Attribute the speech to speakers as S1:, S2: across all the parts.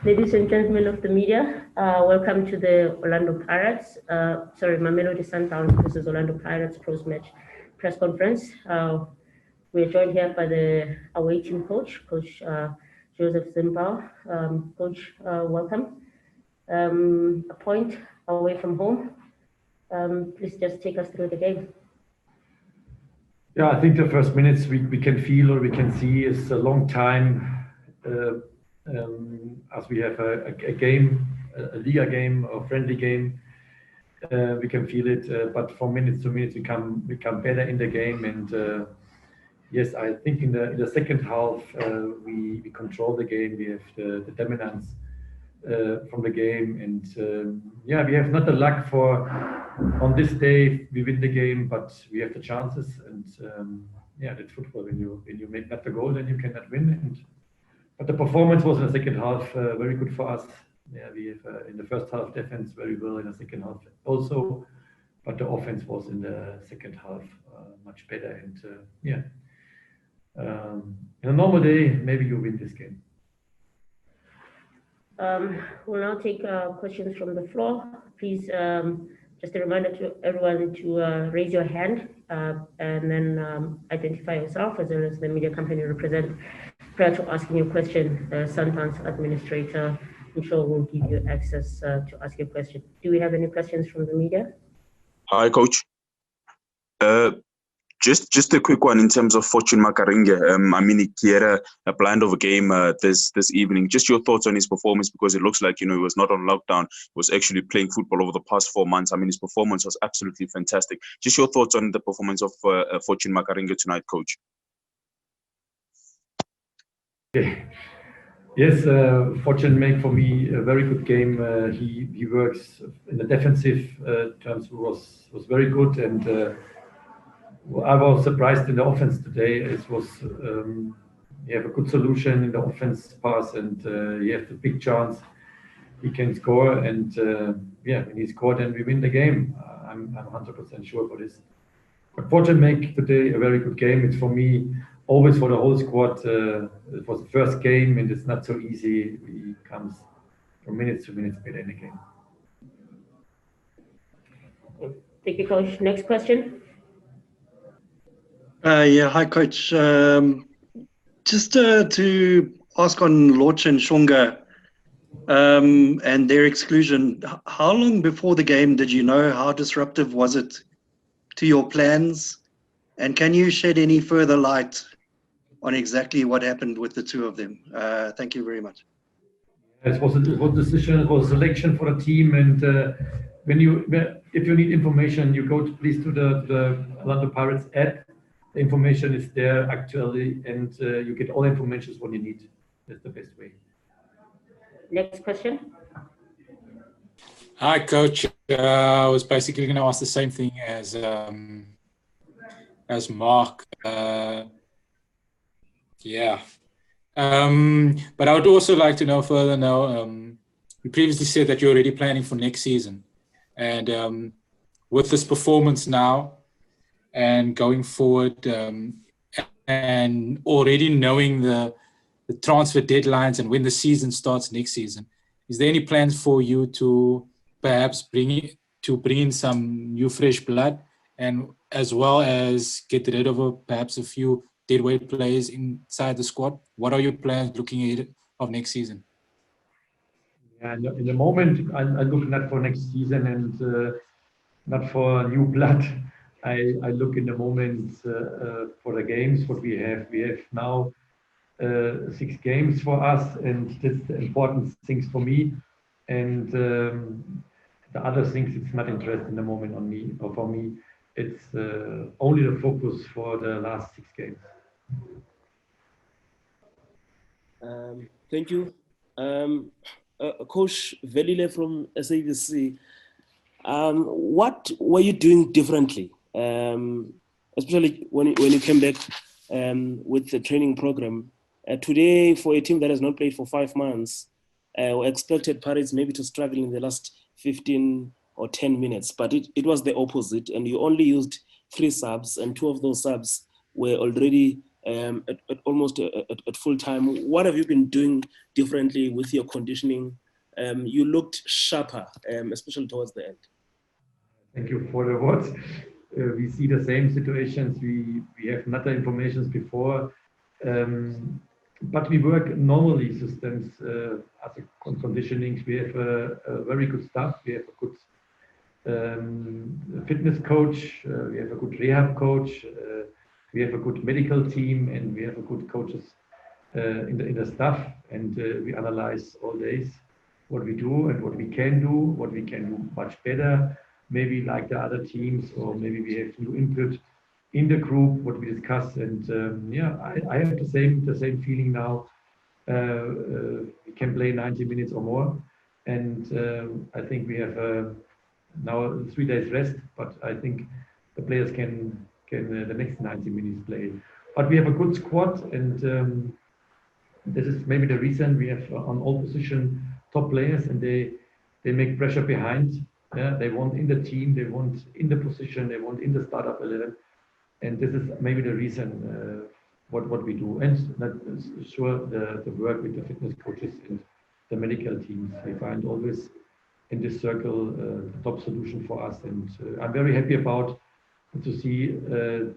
S1: Ladies and gentlemen of the media, welcome to the Mamelodi Sundowns versus Orlando Pirates post-match press conference. We're joined here by the away team coach, Coach Joseph Zimbao. Coach, welcome. A point away from home. Please just take us through the game.
S2: Yeah, I think the first minutes we can feel or we can see is a long time as we have a game, a Liga game or friendly game. We can feel it, but from minutes to minutes we become better in the game. And yes, I think in the second half we control the game. We have the dominance from the game, and yeah, we have not the luck for on this day we win the game, but we have the chances. And yeah, that's football. When you make not the goal, then you cannot win. But the performance was in the second half very good for us. Yeah, we have in the first half defense very well, in the second half also, but the offense was in the second half much better. And yeah, in a normal day, maybe you win this game.
S1: We'll now take questions from the floor. Please, just a reminder to everyone to raise your hand and then identify yourself as well as the media company you represent. Prior to asking your question, the Sundowns administrator, I'm sure, will give you access to ask your question. Do we have any questions from the media?
S3: Hi, Coach. Just a quick one in terms of Fortune Makaringa. I mean, he had a blind over game this evening. Just your thoughts on his performance, because it looks like, he was not on lockdown. He was actually playing football over the past 4 months. I mean, his performance was absolutely fantastic. Just your thoughts on the performance of Fortune Makaringa tonight, Coach.
S2: Okay. Yes, Fortune made for me a very good game. He works in the defensive terms, was very good, and I was surprised in the offense today. It was you have a good solution in the offense pass, and you have the big chance he can score. And yeah, when he scored, then we win the game. I'm 100% sure for this. But Fortune make today a very good game. It's for me, always for the whole squad. It was the first game, and it's not so easy. He comes from minutes to minutes better in the game.
S1: Thank you, Coach. Next question.
S4: Yeah, hi, Coach. Just to ask on Lorch and Shonga and their exclusion, how long before the game did you know? How disruptive was it to your plans? And can you shed any further light on exactly what happened with the two of them? Thank you very much.
S2: It was a decision, it was a selection for the team. And if you need information, you go please to the Orlando Pirates app. The information is there actually, and you get all information what you need. That's the best way.
S1: Next question.
S5: Hi, Coach. I was basically going to ask the same thing as Mark. Yeah. But I would also like to know further now, you previously said that you're already planning for next season. And with this performance now, and going forward, and already knowing the transfer deadlines and when the season starts next season, is there any plans for you to perhaps bring in some new fresh blood, and as well as get rid of perhaps a few deadweight players inside the squad? What are your plans looking ahead of next season?
S2: Yeah, in the moment, I look not for next season and not for new blood. I look in the moment for the games what we have. We have now 6 games for us, and that's the important things for me. And the other things, it's not interest in the moment on me or for me. It's only the focus for the last 6 games.
S6: Thank you. Coach Velile from SABC. What were you doing differently, especially when you came back with the training program? Today, for a team that has not played for 5 months, we expected Pirates maybe to struggle in the last 15 or 10 minutes, but it was the opposite, and you only used 3 subs, and 2 of those subs were already at almost at full time. What have you been doing differently with your conditioning? You looked sharper, especially towards the end.
S2: Thank you for the words. We see the same situations. We have not the information before, but we work normally systems as a conditioning. We have a very good staff. We have a good fitness coach. We have a good rehab coach. We have a good medical team, and we have a good coaches in the staff. And we analyze all days what we do and what we can do, what we can do much better. Maybe like the other teams, or maybe we have new input in the group, what we discuss. And yeah, I have the same feeling now. We can play 90 minutes or more. And I think we have now 3 days rest, but I think the players can the next 90 minutes play. But we have a good squad, and this is maybe the reason we have on all position top players, and they make pressure behind. Yeah, they want in the team, they want in the position, they want in the startup 11, and this is maybe the reason what we do. And that is sure the work with the fitness coaches and the medical teams. We find always in this circle the top solution for us, and I'm very happy about to see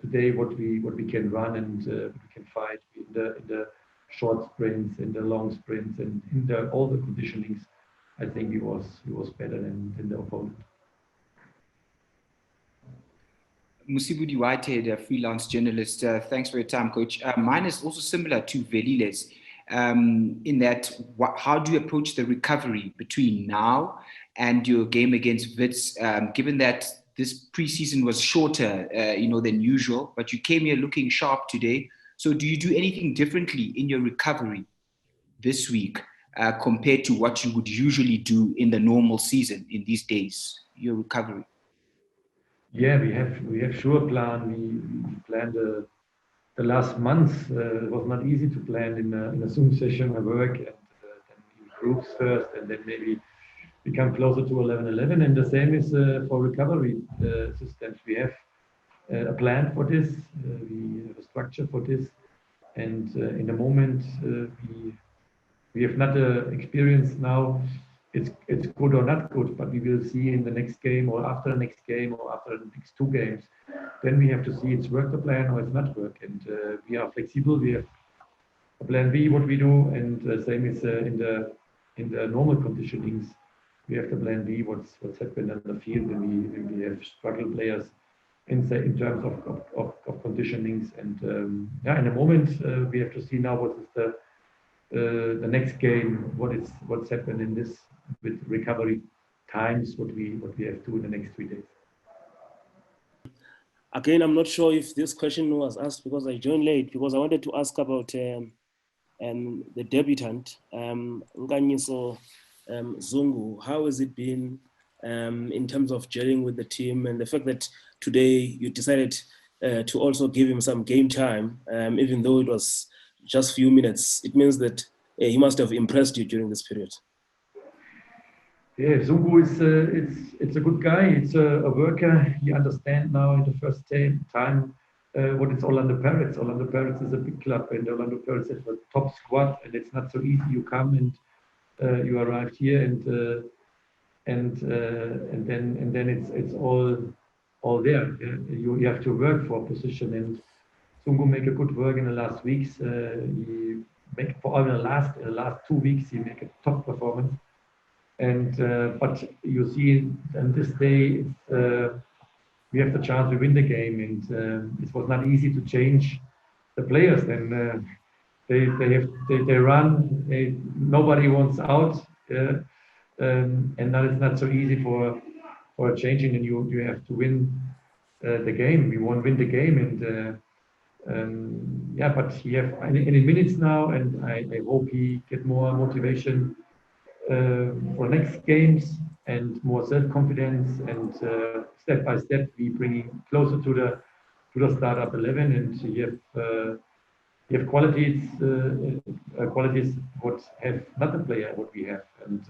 S2: today what we can run and we can fight in the short sprints, in the long sprints, and in all the conditionings. I think he was better than the opponent.
S7: Musibudi Whitehead, a freelance journalist. Thanks for your time, Coach. Mine is also similar to Velile's in that how do you approach the recovery between now and your game against Wits, given that this preseason was shorter, than usual, but you came here looking sharp today. So do you do anything differently in your recovery this week compared to what you would usually do in the normal season in these days, your recovery?
S2: Yeah, we have sure plan. We planned the last month. It was not easy to plan in a Zoom session at work, and then in groups first, and then maybe we come closer to 11-11. And the same is for recovery systems. We have a plan for this. We have a structure for this, and in the moment we have not experience now. It's good or not good, but we will see in the next game or after the next game or after the next 2 games. Then we have to see it's work the plan or it's not work. And we are flexible. We have a plan B, what we do, and same is in the normal conditionings. We have the plan B, what's happened on the field when we have struggle players in terms of conditionings. And in the moment we have to see now what is the next game, what's happened in this with recovery times, what we have to do in the next 3 days.
S6: Again, I'm not sure if this question was asked because I joined late, because I wanted to ask about the debutant, Nkanyiso Zungu. How has it been in terms of gelling with the team, and the fact that today you decided to also give him some game time, even though it was just a few minutes? It means that he must have impressed you during this period.
S2: Yeah, Zungu it's a good guy. It's a worker. He understands now in the first time what is Orlando Pirates. Orlando Pirates is a big club, and Orlando Pirates has a top squad, and it's not so easy. You come and you arrived here, and then it's all there. You have to work for a position, and Zungu make a good work in the last weeks. He make for in the last 2 weeks he make a top performance. And but you see, on this day, we have the chance to win the game, and it was not easy to change the players. And they run. Nobody wants out, and now it's not so easy for changing. And you have to win the game. We won't win the game, and but he have any minutes now, and I hope he get more motivation for next games and more self-confidence, and step by step we bring him closer to the startup 11, and you have qualities what have not a player what we have, and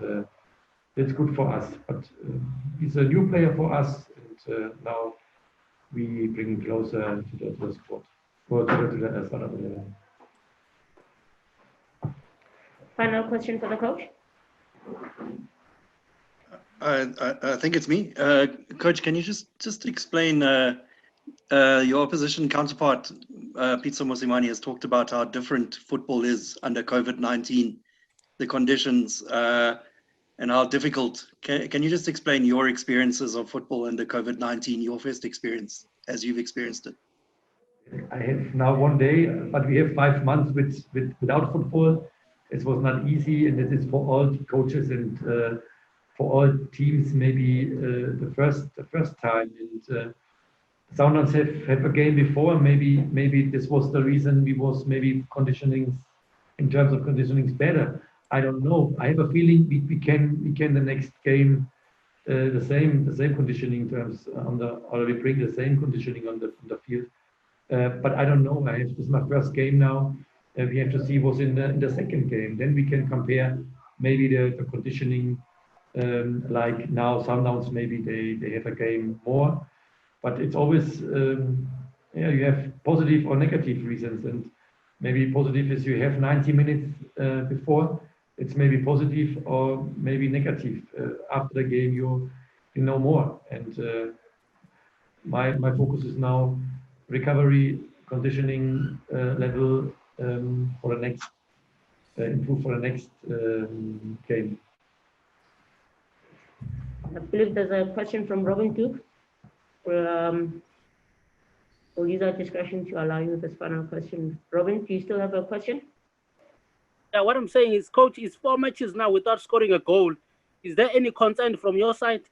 S2: it's good for us. But he's a new player for us, and now we bring him closer to the squad. for the startup 11.
S1: Final question for the coach.
S4: I think it's me. Coach, can you just explain your opposition counterpart, Pizzo Mosimane, has talked about how different football is under COVID-19, the conditions, and how difficult. Can you just explain your experiences of football under COVID-19, your first experience as you've experienced it?
S2: I have now 1 day, but we have 5 months without football. It was not easy, and it is for all coaches and for all teams maybe the first time. And Sundowns have a game before. Maybe this was the reason we was maybe conditioning in terms of conditioning better. I don't know. I have a feeling we can the next game the same conditioning in terms or we bring the same conditioning on the field. But I don't know. This is my first game now. We have to see what's in the second game. Then we can compare maybe the conditioning. Like now, Sundowns maybe they have a game more, but it's always you have positive or negative reasons. And maybe positive is you have 90 minutes before. It's maybe positive or maybe negative. After the game, you know more. And my focus is now recovery, conditioning level for the next improve for the next game.
S1: I believe there's a question from Robin Duke. We'll use our discretion to allow you this final question. Robin, do you still have a question?
S8: Yeah, what I'm saying is, coach, it's 4 matches now without scoring a goal. Is there any concern from your side?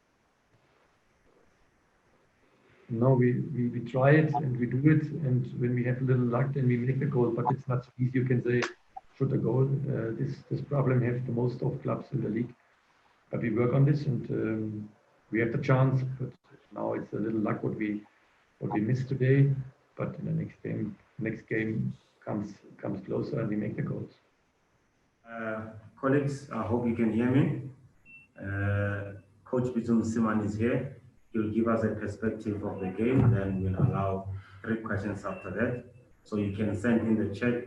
S2: No, we try it and we do it, and when we have a little luck, then we make the goal. But it's not so easy. You can say shoot a goal. This problem have the most of clubs in the league. But we work on this, and we have the chance. But now it's a little luck what we missed today. But in the next game comes closer, and we make the goals.
S9: Colleagues, I hope you can hear me. Coach Pizzo Mosimane is here. He'll give us a perspective of the game, then we'll allow 3 questions after that. So you can send in the chat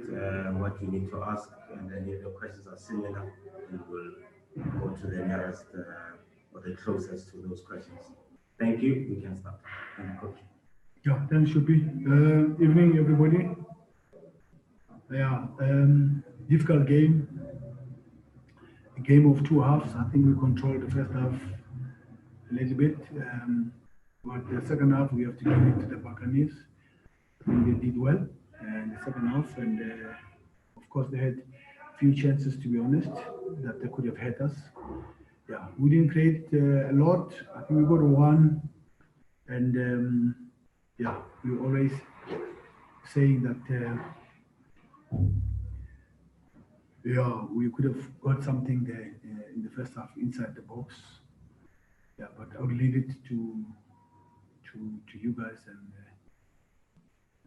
S9: what you need to ask, and then if the questions are similar, we will go to the nearest or the closest to those questions. Thank you. We can start. Thank you, Coach.
S10: Yeah, thanks, Shupi. Evening, everybody. Yeah, difficult game. A game of 2 halves. I think we controlled the first half a little bit, but the second half we have to give it to the Buccaneers. I think they did well in the second half, and of course they had few chances, to be honest, that they could have had us. Yeah, we didn't create a lot. I think we got 1, and yeah, we always saying that yeah, we could have got something there in the first half inside the box. Yeah, but I will leave it to you guys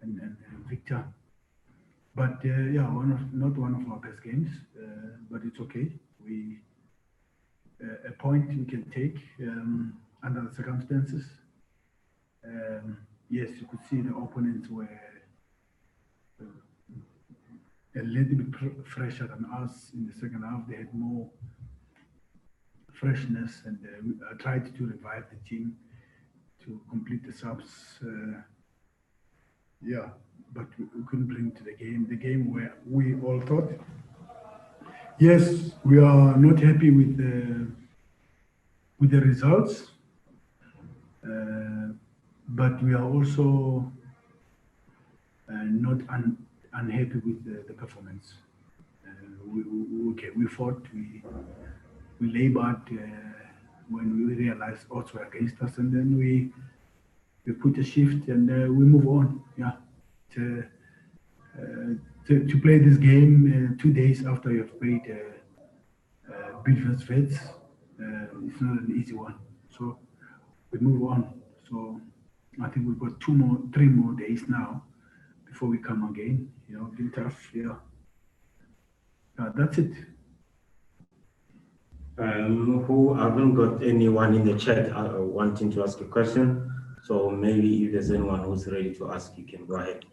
S10: and Victor. But yeah, not one of our best games, but it's okay. A point we can take under the circumstances. Yes, you could see the opponents were a little bit fresher than us in the second half. They had more freshness, and I tried to revive the team to complete the subs. Yeah, but we couldn't bring to the game where we all thought. Yes, we are not happy with the results, but we are also not unhappy with the performance. We fought, we labored when we realized odds were against us, and then we put a shift and we move on. Yeah, to play this game 2 days after you have played Bidvest Vets, it's not an easy one. So we move on. So I think we've got 3 more days now before we come again. You know, been tough. Yeah, that's it.
S9: Who haven't got anyone in the chat wanting to ask a question? So maybe if there's anyone who's ready to ask, you can go ahead.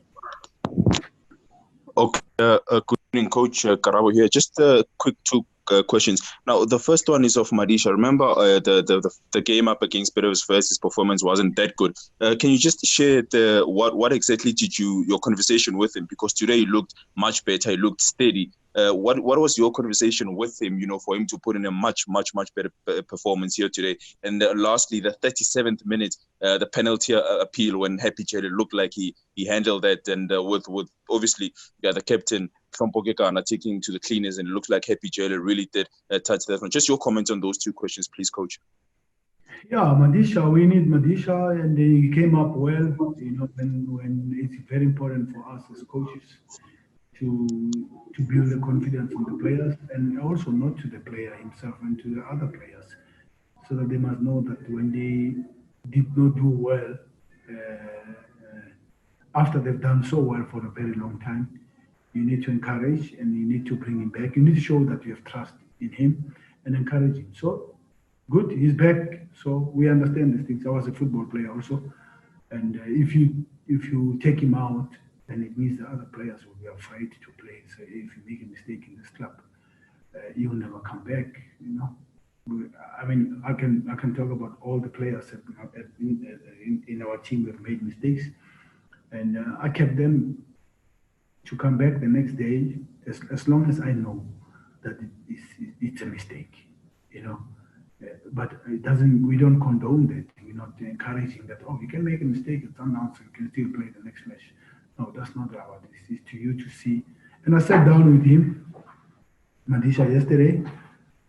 S3: Okay, good evening, Coach Karabo here. Just quick two questions. Now, the first one is of Madisha. Remember, the game up against Bears first, his performance wasn't that good. Can you just share what exactly did your conversation with him? Because today he looked much better. He looked steady. What was your conversation with him? For him to put in a much better performance here today. And lastly, the 37th minute, the penalty appeal when Happy Jelly looked like he handled that, and with obviously the captain from Pokekana taking to the cleaners, and it looks like Happy Jelly really did touch that one. Just your comments on those two questions, please, Coach.
S10: Yeah, Madisha, we need Madisha, and he came up well. When it's very important for us as coaches to build the confidence in the players, and also not to the player himself and to the other players, so that they must know that when they did not do well, after they've done so well for a very long time, you need to encourage and you need to bring him back. You need to show that you have trust in him and encourage him. So good, he's back. So we understand these things. I was a football player also, and if you take him out, then it means the other players will be afraid to play. So if you make a mistake in this club, you'll never come back. I mean, I can talk about all the players in our team who have made mistakes, and I kept them to come back the next day as long as I know that it's a mistake, But it doesn't. We don't condone that. We're not encouraging that. Oh, you can make a mistake at Sundowns and you can still play the next match. No, that's not our. This is to you to see. And I sat down with him, Madisha, yesterday,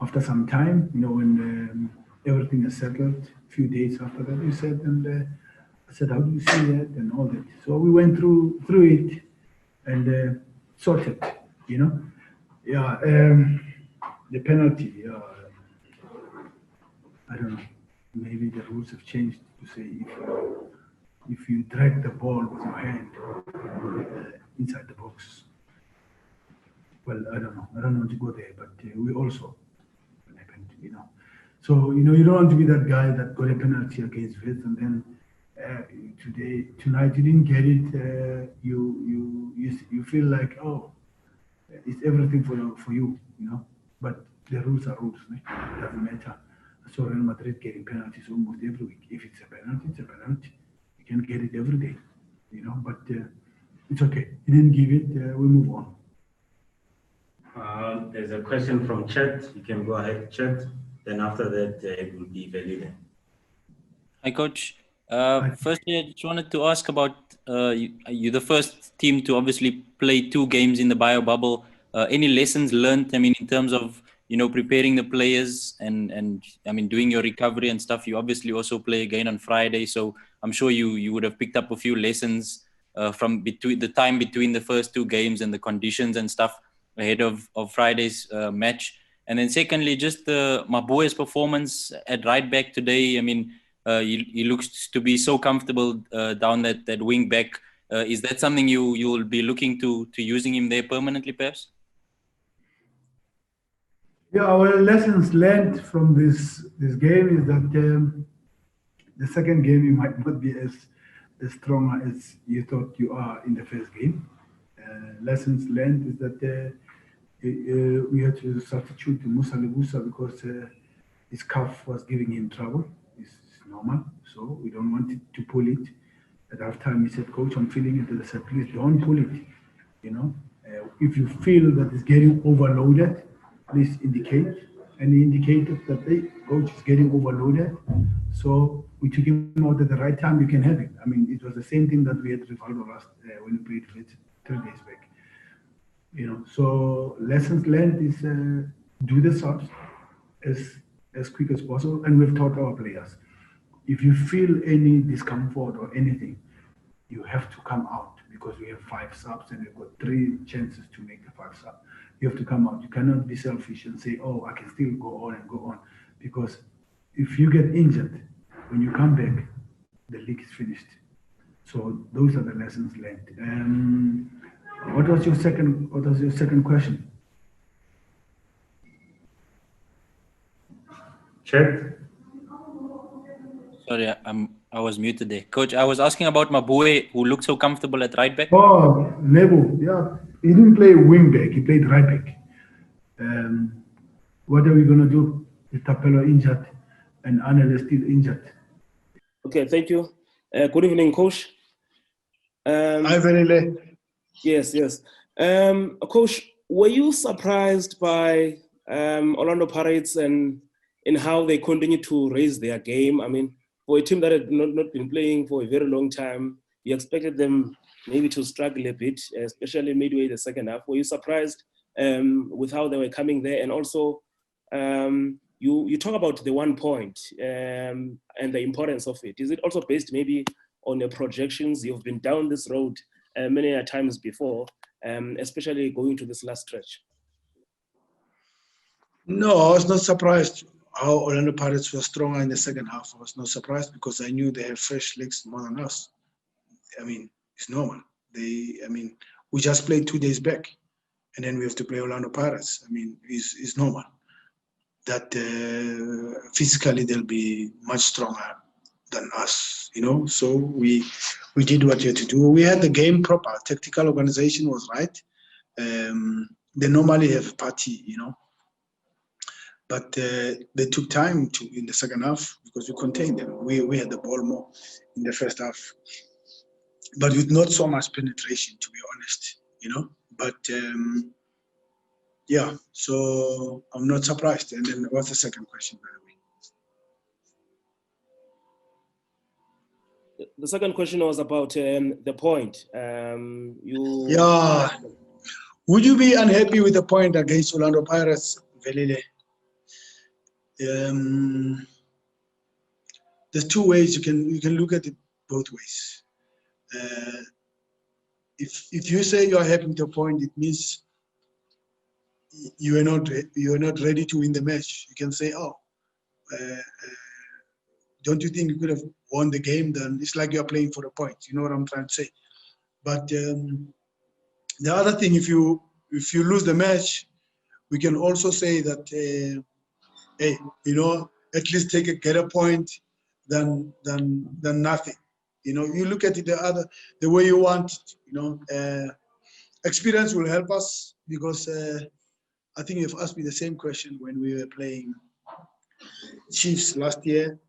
S10: after some time, when everything is settled. A few days after that, we said, and I said, how do you see that and all that. So we went through it and sorted. Yeah. The penalty. I don't know. Maybe the rules have changed to say if you drag the ball with your hand inside the box. Well, I don't know. I don't want to go there, but we also happened, So you don't want to be that guy that got a penalty against Wits, and then tonight you didn't get it. You feel like, oh, it's everything for you, But the rules are rules. It doesn't matter. So Real Madrid getting penalties almost every week. If it's a penalty, it's a penalty. You can get it every day, But it's okay. He didn't give it. We move on.
S9: There's a question from chat. You can go ahead, chat. Then after that, it will be valid.
S11: Hi, Coach. Firstly, I just wanted to ask about you're the first team to obviously play 2 games in the bio bubble. Any lessons learned? I mean, in terms of preparing the players and I mean doing your recovery and stuff. You obviously also play again on Friday, so I'm sure you would have picked up a few lessons from between the time between the first 2 games and the conditions and stuff ahead of Friday's match. And then secondly, just Maboe's performance at right back today. I mean, he looks to be so comfortable down that wing back. Is that something you will be looking to using him there permanently, perhaps?
S10: Yeah, our lessons learned from this game is that the second game you might not be as strong as you thought you are in the first game. Lessons learned is that we had to substitute Musa Lebusa because his calf was giving him trouble. It's normal, so we don't want it to pull it. At halftime, he said, "Coach, I'm feeling it." I said, "Please don't pull it. If you feel that it's getting overloaded, please indicate." And he indicated that the coach is getting overloaded. So we took him out at the right time. You can have him. I mean, it was the same thing that we had Rivaldo last when we played it 3 days back. So lessons learned is do the subs as quick as possible. And we've taught our players, if you feel any discomfort or anything, you have to come out because we have 5 subs and we've got 3 chances to make the 5 subs. You have to come out. You cannot be selfish and say, oh, I can still go on and go on. Because if you get injured, when you come back, the league is finished. So those are the lessons learned. What was your second question?
S9: Chat.
S11: Sorry, I I was muted there. Coach, I was asking about Mabue, who looked so comfortable at right back.
S10: Oh, Nebo, yeah. He didn't play wing back, he played right back. What are we going to do? Is Tapelo injured and Anel is still injured?
S6: Okay, thank you. Good evening, Coach.
S4: Hi, Velile.
S6: Yes. Coach, were you surprised by Orlando Pirates and in how they continue to raise their game? I mean, for a team that had not been playing for a very long time, you expected them maybe to struggle a bit, especially midway the second half. Were you surprised with how they were coming there? And also, you talk about the 1 point and the importance of it. Is it also based maybe on your projections? You've been down this road many times before, especially going to this last stretch.
S12: No, I was not surprised how Orlando Pirates were stronger in the second half. I was not surprised because I knew they have fresh legs more than us. I mean, it's normal. We just played 2 days back, and then we have to play Orlando Pirates. I mean, it's normal that physically they'll be much stronger than us, you know. So we did what we had to do. We had the game proper. Tactical organization was right. They normally have a party, you know. But they took time in the second half because we contained them. We had the ball more in the first half, but with not so much penetration, to be honest, you know. But yeah, so I'm not surprised. And then what's the second question, by the way?
S6: The second question was about the point.
S12: Yeah. Would you be unhappy with the point against Orlando Pirates, Velile? There's 2 ways you can look at it both ways. If you say you are happy with the point, it means you are not ready to win the match. You can say, don't you think you could have won the game? Then it's like you are playing for a point. You know what I'm trying to say. But the other thing, if you lose the match, we can also say that, hey, you know, at least get a point than nothing. You know, you look at it the way you want it, you know. Experience will help us because I think you've asked me the same question when we were playing Chiefs last year,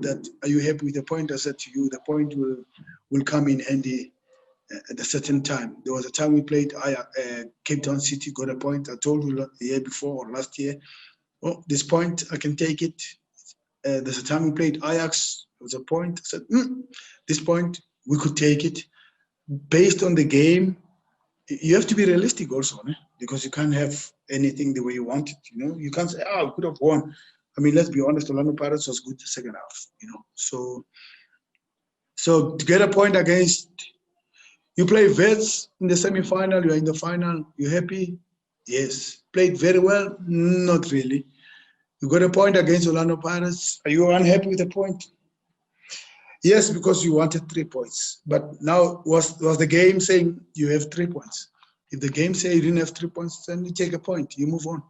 S12: that are you happy with the point? I said to you, the point will come in handy at a certain time. There was a time we played Cape Town City, got a point. I told you the year before or last year, oh, this point, I can take it. There's a time we played Ajax, there was a point. I said, this point, we could take it. Based on the game, you have to be realistic also, because you can't have anything the way you want it, you know. You can't say, we could have won. I mean, let's be honest, Orlando Pirates was good the second half, you know. So to get a point against, you play Vets in the semi-final, you're in the final, you happy? Yes. Played very well? Not really. You got a point against Orlando Pirates. Are you unhappy with the point? Yes, because you wanted 3 points. But now was the game saying you have 3 points? If the game say you didn't have 3 points, then you take a point. You move on.